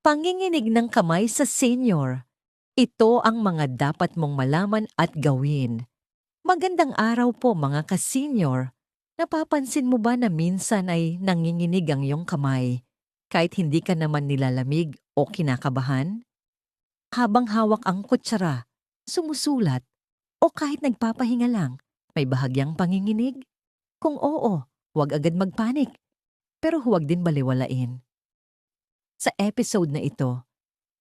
Panginginig ng kamay sa senior. Ito ang mga dapat mong malaman at gawin. Magandang araw po mga ka-senior. Napapansin mo ba na minsan ay nanginginig ang iyong kamay kahit hindi ka naman nilalamig o kinakabahan? Habang hawak ang kutsara, sumusulat, o kahit nagpapahinga lang, may bahagyang panginginig? Kung oo, huwag agad magpanik, pero huwag din baliwalain. Sa episode na ito,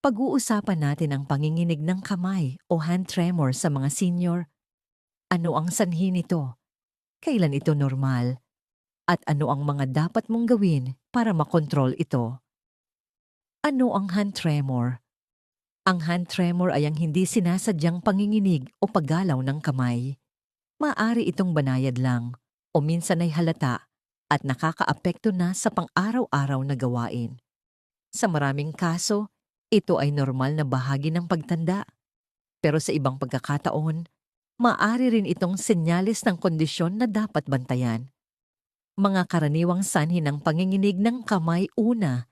pag-uusapan natin ang panginginig ng kamay o hand tremor sa mga senior. Ano ang sanhi nito? Kailan ito normal? At ano ang mga dapat mong gawin para makontrol ito? Ano ang hand tremor? Ang hand tremor ay ang hindi sinasadyang panginginig o paggalaw ng kamay. Maaari itong banayad lang o minsan ay halata at nakakaapekto na sa pang-araw-araw na gawain. Sa maraming kaso, ito ay normal na bahagi ng pagtanda. Pero sa ibang pagkakataon, maaari rin itong senyales ng kondisyon na dapat bantayan. Mga karaniwang sanhi ng panginginig ng kamay una,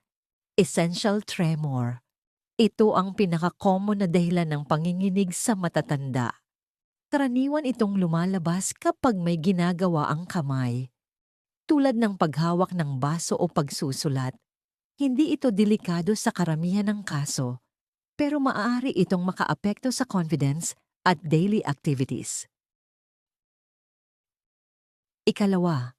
essential tremor. Ito ang pinaka-common na dahilan ng panginginig sa matatanda. Karaniwan itong lumalabas kapag may ginagawa ang kamay, tulad ng paghawak ng baso o pagsusulat. Hindi ito delikado sa karamihan ng kaso, pero maaari itong makaapekto sa confidence at daily activities. Ikalawa,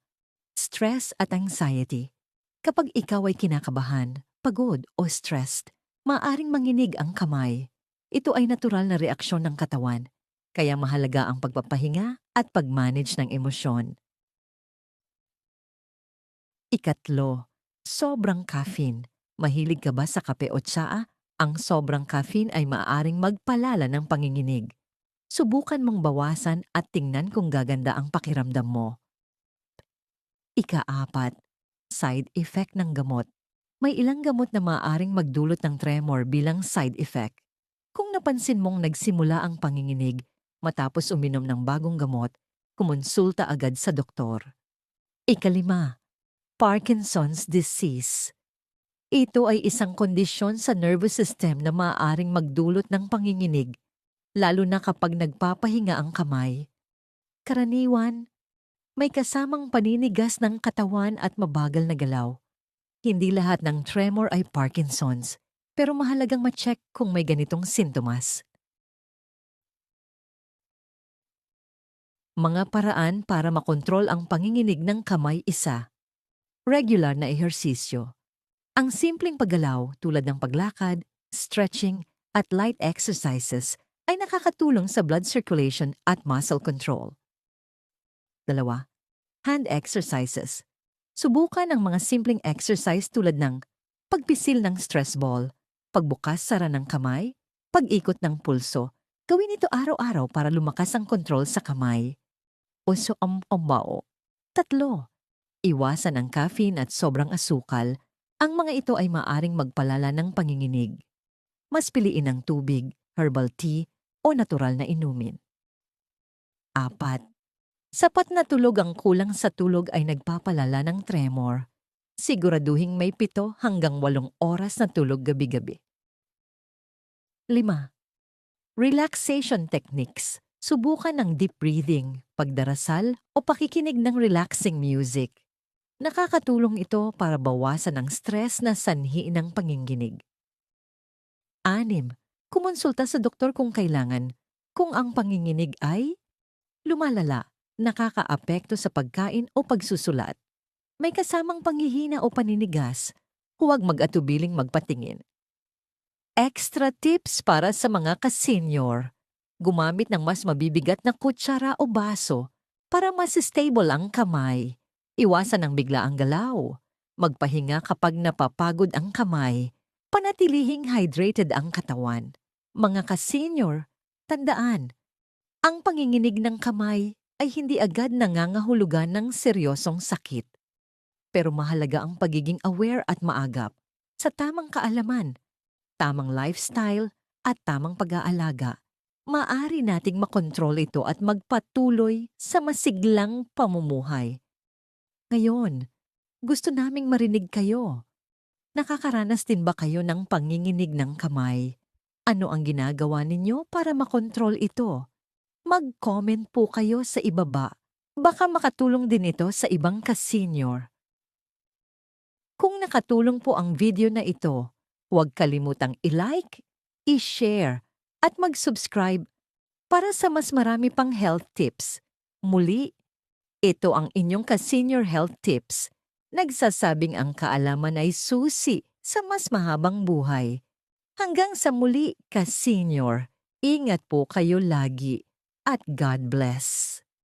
stress at anxiety. Kapag ikaw ay kinakabahan, pagod o stressed, maaaring manginig ang kamay. Ito ay natural na reaksyon ng katawan, kaya mahalaga ang pagpapahinga at pag-manage ng emosyon. Ikatlo, sobrang caffeine. Mahilig ka ba sa kape o tsaa? Ang sobrang caffeine ay maaaring magpalala ng panginginig. Subukan mong bawasan at tingnan kung gaganda ang pakiramdam mo. Ika-apat, side effect ng gamot. May ilang gamot na maaaring magdulot ng tremor bilang side effect. Kung napansin mong nagsimula ang panginginig matapos uminom ng bagong gamot, kumonsulta agad sa doktor. Ikalima, Parkinson's disease. Ito ay isang kondisyon sa nervous system na maaaring magdulot ng panginginig, lalo na kapag nagpapahinga ang kamay. Karaniwan, may kasamang paninigas ng katawan at mabagal na galaw. Hindi lahat ng tremor ay Parkinson's, pero mahalagang ma-check kung may ganitong sintomas. Mga paraan para makontrol ang panginginig ng kamay isa. Regular na ehersisyo. Ang simpleng paggalaw tulad ng paglakad, stretching, at light exercises ay nakakatulong sa blood circulation at muscle control. Dalawa, hand exercises. Subukan ang mga simpleng exercise tulad ng pagpisil ng stress ball, pagbukas-sara ng kamay, pag-ikot ng pulso. Gawin ito araw-araw para lumakas ang kontrol sa kamay. Uso ang pambao. Tatlo, iwasan ang caffeine at sobrang asukal. Ang mga ito ay maaring magpalala ng panginginig. Mas piliin ang tubig, herbal tea, o natural na inumin. Apat, sapat na tulog. Ang kulang sa tulog ay nagpapalala ng tremor. Siguraduhing may 7 hanggang 8 oras na tulog gabi-gabi. 5. Relaxation techniques. Subukan ng deep breathing, pagdarasal o pakikinig ng relaxing music. Nakakatulong ito para bawasan ang stress na sanhi ng panginginig. 6. Kumonsulta sa doktor kung kailangan. Kung ang panginginig ay lumalala, nakakaapekto sa pagkain o pagsusulat, may kasamang panghihina o paninigas, huwag mag-atubiling magpatingin. Extra tips para sa mga ka-senior. Gumamit ng mas mabibigat na kutsara o baso para mas stable ang kamay. Iwasan ang biglaang galaw. Magpahinga kapag napapagod ang kamay. Panatilihing hydrated ang katawan. Mga ka-senior, tandaan, ang panginginig ng kamay ay hindi agad nangangahulugan ng seryosong sakit. Pero mahalaga ang pagiging aware at maagap sa tamang kaalaman, tamang lifestyle at tamang pag-aalaga. Maaari nating makontrol ito at magpatuloy sa masiglang pamumuhay. Ngayon, gusto naming marinig kayo. Nakakaranas din ba kayo ng panginginig ng kamay? Ano ang ginagawa ninyo para makontrol ito? Mag-comment po kayo sa ibaba. Baka makatulong din ito sa ibang ka-senior. Kung nakatulong po ang video na ito, huwag kalimutang i-like, i-share, at mag-subscribe para sa mas marami pang health tips. Muli, ito ang inyong ka-senior health tips. Nagsasabing ang kaalaman ay susi sa mas mahabang buhay. Hanggang sa muli, ka-senior, ingat po kayo lagi at God bless.